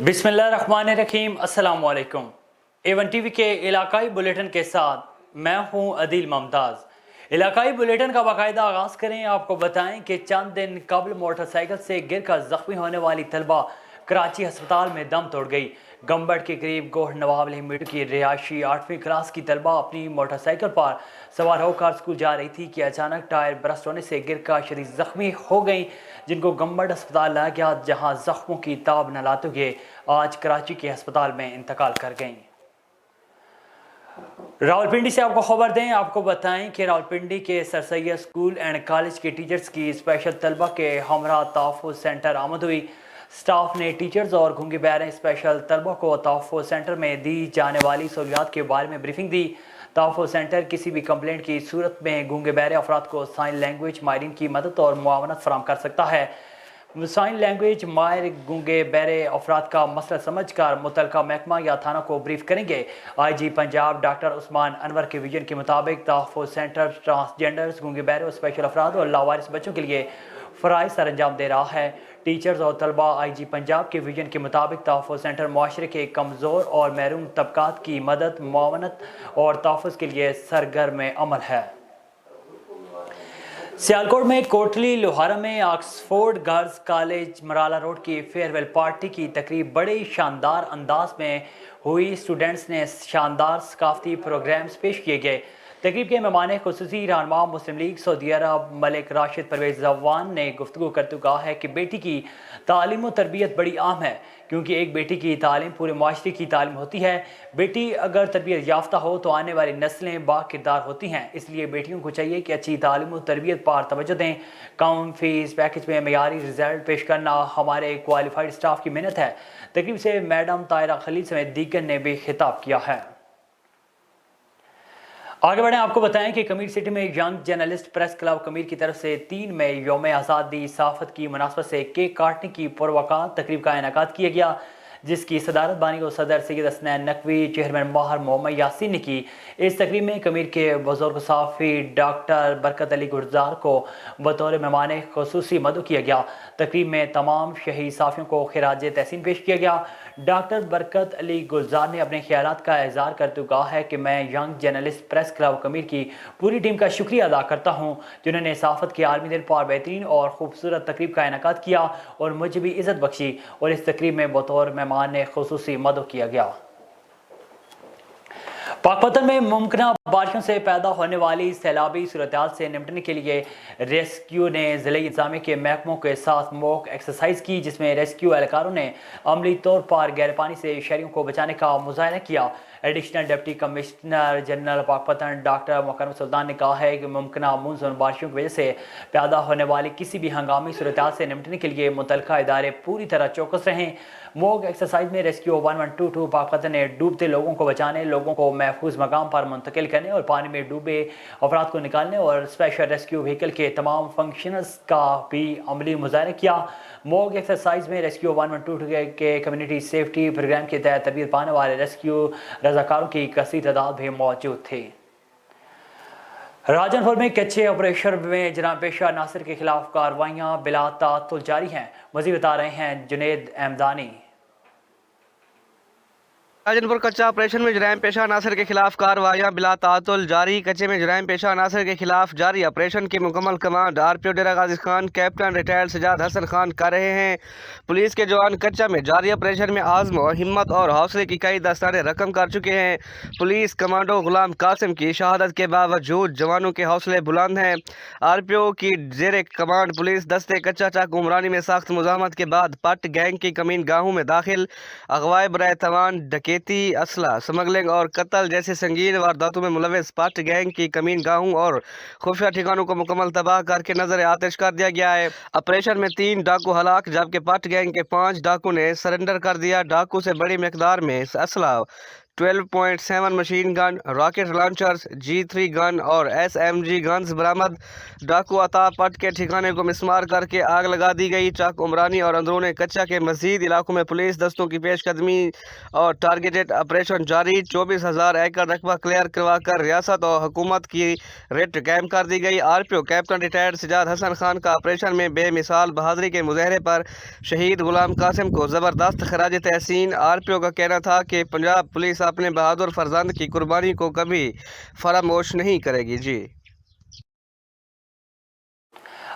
बिस्मिल्लाहिर्रहमानिर्रहीम। अस्सलाम वालेकुम। A1 टीवी के इलाकाई बुलेटिन के साथ मैं हूं अदील मुमताज़। इलाकाई बुलेटिन का बाकायदा आगाज़ करें। आपको बताएं कि चंद दिन कबल मोटरसाइकिल से गिरकर ज़ख्मी होने वाली तलबा कराची अस्पताल में दम तोड़ गई। गंबड़ के करीब गोह नवाब अली मीटर की रिहायशी 8वीं क्लास की तलबा अपनी मोटरसाइकिल पर सवार होकर स्कूल जा रही थी कि अचानक टायर बरस्ट होने से गिरकर शदीद ज़ख्मी हो गई, जिनको गंबड़ अस्पताल लाया गया, जहां जख्मों की ताब न लाते हुए आज कराची के अस्पताल में इंतकाल कर गईं। रावलपिंडी से आपको खबर दें, आपको बताएं कि रावलपिंडी के sir Syed school and college के टीचर्स की स्पेशल तलबा के हमरा तहफ़्फ़ुज़ सेंटर आमद हुई। स्टाफ ने टीचर्स और गूंगे बहरे स्पेशल तलबा को तहफ़्फ़ुज़ सेंटर में दी जाने वाली सहूलियात के बारे में ब्रीफिंग दी। तहफ़्फ़ुज़ सेंटर किसी भी कंप्लेंट की सूरत में गूंगे बहरे अफराद को साइन लैंग्वेज माहिरीन की मदद और मुआवनत फराहम कर सकता है। साइन लैंग्वेज माहिर गूंगे बहरे अफराद का मसला समझ कर मुतलका महकमा या थाना को ब्रीफ करेंगे। IG पंजाब डॉक्टर उस्मान अनवर के विजन के मुताबिक तहफ़्फ़ुज़ सेंटर ट्रांसजेंडर्स, गूंगे बहरे और स्पेशल अफराद और लावारिस बच्चों के लिए फ़राइज़ सर अंजाम दे रहा है। टीचर्स और तलबा IG पंजाब के विजन के मुताबिक तहफ़्फ़ुज़ सेंटर मुआशरे के कमज़ोर और महरूम तबकात की मदद, मुआवनत और तहफ़्फ़ुज़ के लिए सरगर्म अमल है। सियालकोट में कोटली लोहारा में Oxford girls college Marala road की फेयरवेल पार्टी की तकरीब बड़े शानदार अंदाज में हुई। स्टूडेंट्स ने शानदार सकाफती प्रोग्राम्स पेश किए गए। तकरीब के मेहमान खुसूसी रहनुमा मुस्लिम लीग सऊदी अरब मलिक राशिद परवेज़ जवान ने गुफ्तगू करते कहा है कि बेटी की तालीम और तरबियत बड़ी अहम है, क्योंकि एक बेटी की तालीम पूरे माशरे की तालीम होती है। बेटी अगर तरबियत याफ्ता हो तो आने वाली नस्लें बाकिरदार होती हैं, इसलिए बेटियों को चाहिए कि अच्छी तालीम और तरबियत पर तवज्जो दें। कम फीस पैकेज में मेयारी रिजल्ट पेश करना हमारे क्वालिफाइड स्टाफ की मेहनत है। तकरीब से मैडम तायरा खलील समेत दीगर ने भी खिताब किया है। आगे बढ़ें, आपको बताएं कि कमीर सिटी में यंग जर्नलिस्ट प्रेस क्लब कमीर की तरफ से 3 मई यौम आज़ादी सहाफ़त की मुनासबत से केक काटने की पुरवकार तकरीब का इनेकाद किया गया, जिसकी सदारत बानी को सदर सैयद हसनैन नकवी, चेयरमैन माहर मोहम्मद यासीन ने की। इस तकरीब में कमीर के बुजुर्ग सहाफ़ी डॉक्टर बरकत अली गुलजार को बतौर मेहमान खुसूसी मदऊ किया गया। तकरीब में तमाम शहीद सहाफ़ियों को खिराज तहसीन पेश किया गया। डॉक्टर बरकत अली गुलजार ने अपने ख्यालात का इज़हार करते हुए कहा है कि मैं यंग जर्नलिस्ट प्रेस क्लब कमीर की पूरी टीम का शुक्रिया अदा करता हूँ, जिन्होंने सहाफ़त के आलमी दिन पर बेहतरीन और खूबसूरत तकरीब का इनेकाद किया और मुझे भी इज़्ज़त बख्शी, और इस तकरीब में बतौर मेहमान ने खुसूसी मदऊ किया गया। पाकपतन में मुमकिन बारिशों से पैदा होने वाली सैलाबी सूरत से निपटने के लिए रेस्क्यू ने ज़िले इंतज़ामिया के महकमों के साथ मॉक एक्सरसाइज की, जिसमें रेस्क्यू एहलकारों ने अमली तौर पर गहरे पानी से शहरियों को बचाने का मुजाहरा किया। Additional deputy commissioner general Pakpattan doctor Mukarram Sultan ने कहा है कि मुमकिन मानसून बारिशों की वजह से पैदा होने वाली किसी भी हंगामी सूरत से निपटने के लिए मुतल्लिका इदारे पूरी तरह चौकस रहें। मॉक एक्सरसाइज में रेस्क्यू 1122 पाकपतन ने डूबते लोगों को बचाने, लोगों को महफूज मकाम पर मुंतकिल करने और पानी में डूबे अफराद को निकालने और स्पेशल रेस्क्यू व्हीकल के तमाम फंक्शनर्स का भी अमली मुजाहरा किया। मॉक एक्सरसाइज में रेस्क्यू 112 के कम्युनिटी सेफ्टी प्रोग्राम के तहत तरबियत पाने वाले रेस्क्यू रजाकारों की कसीर तादाद भी मौजूद थी। राजनपुर में कच्चे ऑपरेशन में जनाब पेशा नासिर के खिलाफ कार्रवाइयाँ बिला ताअत्तुल जारी हैं। मज़ीद बता रहे हैं जुनेद अहमदानी। राजनपुर कच्चा ऑपरेशन में जुराइम पेशा नासिर के खिलाफ कार्रवाइयाँ बिला ताअत्तुल जारी। कच्चे में जुराइम पेशा नासिर के खिलाफ जारी ऑपरेशन की मुकम्मल कमांड RPO डेरा गाजी खान कैप्टन रिटायर्ड सजाद हसन खान कर रहे हैं। पुलिस के जवान कच्चा में जारी ऑपरेशन में आज़म और हिम्मत और हौसले की कई दास्तानें रकम कर चुके हैं। पुलिस कमांडो गुलाम कासिम की शहादत के बावजूद जवानों के हौसले बुलंद हैं। RPO की जेर कमांड पुलिस दस्ते कच्चा चाक उमरानी में सख्त मुज़ाहमत के बाद पट गैंग की कमीन गाहों में दाखिल अगवाए बराए तवान डकैती, असला स्मगलिंग और कत्ल जैसे संगीन वारदातों में मुलविस पट गैंग की कमीन गाहों और खुफिया ठिकानों को मुकम्मल तबाह करके नजर आतिश कर दिया गया है। ऑपरेशन में 3 डाकू हलाक, जबकि पट गैंग के 5 डाकू ने सरेंडर कर दिया। डाकू से बड़ी मकदार में असला 12.7 machine gun, rocket launchers, G3 gun और SMG गन्स बरामद। डाकू अता पट के ठिकाने को मिसमार करके आग लगा दी गई। चक उमरानी और अंदरून कच्चा के मजीद इलाकों में पुलिस दस्तों की पेशकदमी और टारगेटेड ऑपरेशन जारी। 24,000 एकड़ रकबा क्लियर करवा कर रियासत और हुकूमत की रेट कायम कर दी गई। RPO captain retired Sajjad Hassan Khan का ऑपरेशन में बेमिसाल बहादुरी के मुजाहरे पर शहीद गुलाम कासिम को ज़बरदस्त खराज तहसीन। RPO का कहना था कि पंजाब पुलिस अपने बहादुर फरजंद की कुर्बानी को कभी फरामोश नहीं करेगी। जी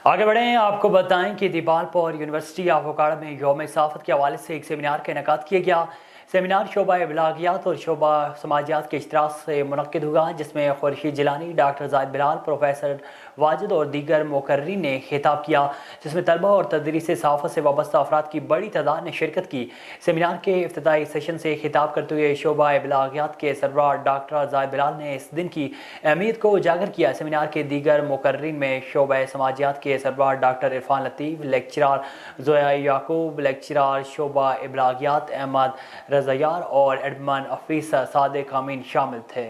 आगे बढ़ें, आपको बताएं कि दीपालपुर यूनिवर्सिटी ऑफ उकाड़ा में यौम साफत के हवाले से एक सेमिनार का इनेकाद किया गया। सेमिनार शोबा इबलागियात और शोबा समाजियात के इश्तराक से मुनक्किद हुआ, जिसमें खुर्शीद जिलानी, डॉक्टर जाहिद बिलाल, प्रोफेसर वाजिद और दीगर मुकर्रीन ने खिताब किया, जिसमें तलबा और तदरीस सहाफ़त से वाबस्ता अफराद की बड़ी तादाद ने शिरकत की। सेमिनार के इफ्तिताई सेशन से खिताब करते हुए शोबा इबलागियात के सरबराह डॉक्टर जाहिद बिलाल ने इस दिन की अहमियत को उजागर किया। सेमिनार के दीगर मुकर्रीन में शोबा समाजियात के सरबराह डॉक्टर इरफान लतीफ़, लेक्चरार जोया याकूब, लेक्चरार शोबा इबलागियात अहमद रज़ायार और एडमन ऑफिसर सादिक अमीन शामिल थे।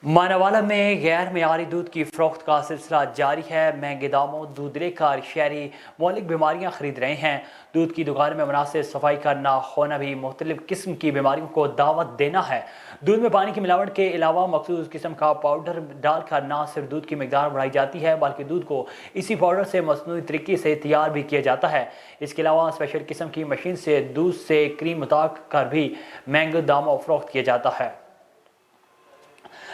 मानावाला में गैर मेयारी दूध की फ़रोख्त का सिलसिला जारी है। महंगे दामों दूध लेकर शहरी मौलिक बीमारियां खरीद रहे हैं। दूध की दुकान में मुनासिब सफाई का ना होना भी मुख्तलिफ किस्म की बीमारियों को दावत देना है। दूध में पानी की मिलावट के अलावा मखसूस किस्म का पाउडर डालकर ना सिर्फ दूध की मिकदार बढ़ाई जाती है, बल्कि दूध को इसी पाउडर से मसनूई तरीके से तैयार भी किया जाता है। इसके अलावा स्पेशल किस्म की मशीन से दूध से क्रीम उतार कर भी महंगे दामों फ़रोख्त किया जाता है।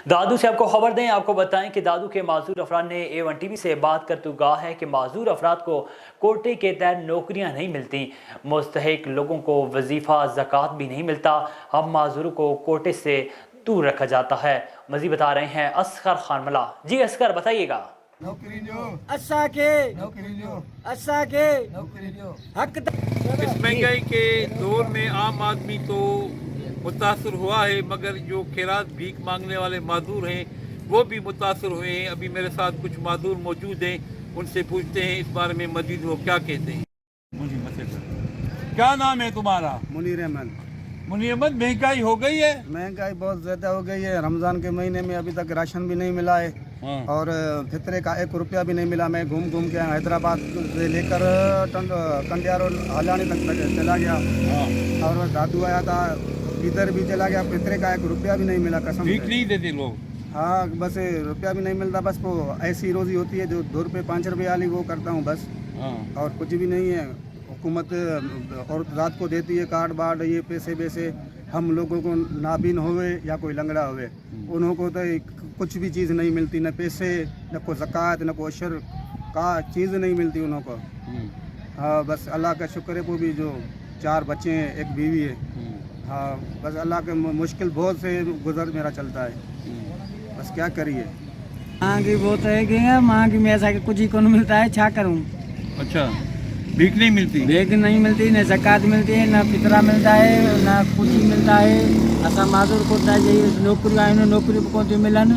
दादू से आपको खबर दें, आपको बताएं कि दादू के माजूर अफराद ने A1 TV से बात करते हुए कहा है कि माजूर अफराद को कोटे के तहत नौकरियां नहीं मिलती, मुस्तहिक लोगों को वजीफ़ा ज़कात भी नहीं मिलता। हम माजूरों को कोटे से दूर रखा जाता है। मज़ीद बता रहे हैं असगर खान मला। जी असगर, बताइएगा। नौकरी दो, असा के नौकरी दो, असा के नौकरी दो। हक इस महंगाई के दौर में आम आदमी तो मुतासर हुआ है, मगर जो खैरात भीख मांगने वाले माजूर हैं वो भी मुतासर हुए हैं। अभी मेरे साथ कुछ माजूर मौजूद हैं, उनसे पूछते हैं इस बारे में मजीद वो क्या कहते हैं। क्या नाम है तुम्हारा? मुनीर अहमद। मुनीर अहमद, महंगाई हो गई है? महंगाई बहुत ज्यादा हो गई है। रमजान के महीने में अभी तक राशन भी नहीं मिला है और फितरे का 1 रुपया भी नहीं मिला। मैं घूम घूम के हैदराबाद से लेकर कंडियार और हलानी तक चला गया और दादू आया था, इधर भी चला गया, फितरे का 1 रुपया भी नहीं मिला। कसम भीख से। नहीं देते लोग? हाँ, बस रुपया भी नहीं मिलता। बस वो ऐसी रोजी होती है जो 2 रुपये 5 रुपये वाली वो करता हूँ बस, और कुछ भी नहीं है। हुकूमत और रात को देती है कार्ड बार्ड, ये पैसे वैसे। हम लोगों को नाबिन होवे या कोई लंगड़ा होवे, उन्हों को तो कुछ भी चीज़ नहीं मिलती, न पैसे, न कोई ज़कात, न कोई अशर का चीज़ नहीं मिलती उन्हों को। हाँ, बस अल्लाह का शुक्र है, वो भी जो 4 बच्चे हैं, 1 बीवी है। हाँ, बस अल्लाह के मुश्किल बहुत से गुजर मेरा चलता है, बस क्या करिए। मांगी बहुत है कि मांगी में ऐसा कि कुछ ही को मिलता है, क्या करूँ। अच्छा, भीख नहीं मिलती? भीख नहीं मिलती, न ज़कात मिलती है, न फितरा मिलता है, न कुछ ही मिलता है। असा माजूर को नौकरी आए, नौकरी को तो मिलन।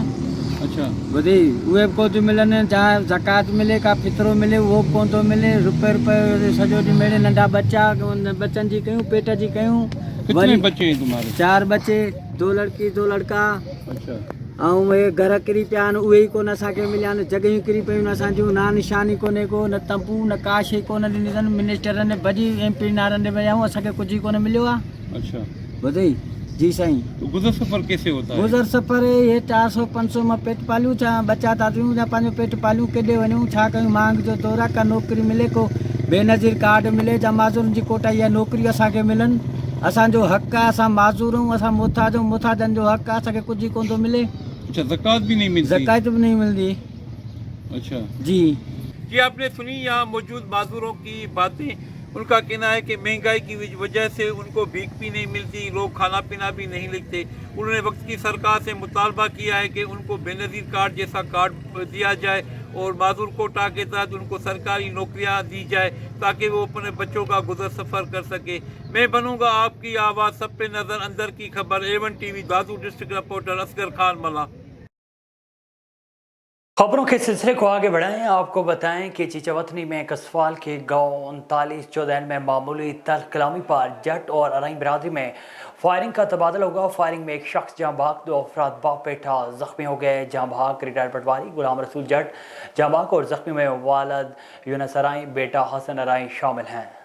अच्छा, बधी उहे को तो मिलन, जहाँ ज़कात मिले का फितरो मिले वो को तो मिले। रुपये सजो डी मिले। नंढा बच्चा बच्चन जी कयूं, पेट जी कयूं। कितने बच्चे हैं तुम्हारे? 4 बच्चे, 2 लड़की 2 लड़का। अच्छा, ऐं उहे घर किरी पिया आहिनि, उहे ई कोन असांखे मिलिया आहिनि। जॻहियूं किरी पियूं आहिनि असांजूं, ना निशानी कोन्हे को, न तंबू, न का शइ कोन ॾिनी अथनि। मिनिस्टरनि भॼी MP नारनि ॾे विया आहियूं, असांखे कुझु ई कोन मिलियो आहे। अच्छा, ॿुधई जी साईं। तो गुजर सफर कैसे होता है? गुज़र सफ़र ये 400-500 मां पेट पालियूं, छा बच्चा था थियूं, या पंहिंजो पेट पालियूं, केॾे वञूं, छा कयूं। मांग जो दौर आहे, का नौकिरी मिले, को बेनज़ीर कार्ड मिले, जा माज़ूरनि जी कोटा इहा नौकिरी असांखे मिलनि। असांजो हक़ आहे, असां माज़ूर आहियूं, असां मुथाज आहियूं, मुथाजनि जो हक़ आहे, असांखे कुझु ई कोन थो मिले। अच्छा, ज़कात भी नहीं मिलती? ज़कात भी नहीं मिलती। अच्छा जी जी, आपने सुनी यहाँ मौजूद माजूरों की बातें। उनका कहना है कि महंगाई की वजह से उनको भीख भी नहीं मिलती, लोग खाना पीना भी नहीं लिखते। उन्होंने वक्त की सरकार से मुतालबा किया है कि उनको बेनज़ीर कार्ड जैसा कार्ड दिया जाए और माजूर कोटा के तहत उनको सरकारी नौकरियां दी जाए, ताकि वो अपने बच्चों का गुजर सफ़र कर सके। मैं बनूंगा आपकी आवाज़, सब पे नज़र, अंदर की खबर। A1 TV दादू डिस्ट्रिक्ट रिपोर्टर असगर खान मला। खबरों के सिलसिले को आगे बढ़ाएं। आपको बताएं कि चीचावतनी में कसवाल के गांव 39 चौदैन में मामूली तल्ख कलामी पर जट और अराई बिरादरी में फायरिंग का तबादला होगा। फायरिंग में एक शख्स जहां भाग, 2 अफराद बापेटा जख्मी हो गए। जहां भाग रिटायर्ड पटवारी गुलाम रसूल जट जहां भाग और जख्मी में वालद यूनस अराई, बेटा हसन अराई शामिल हैं।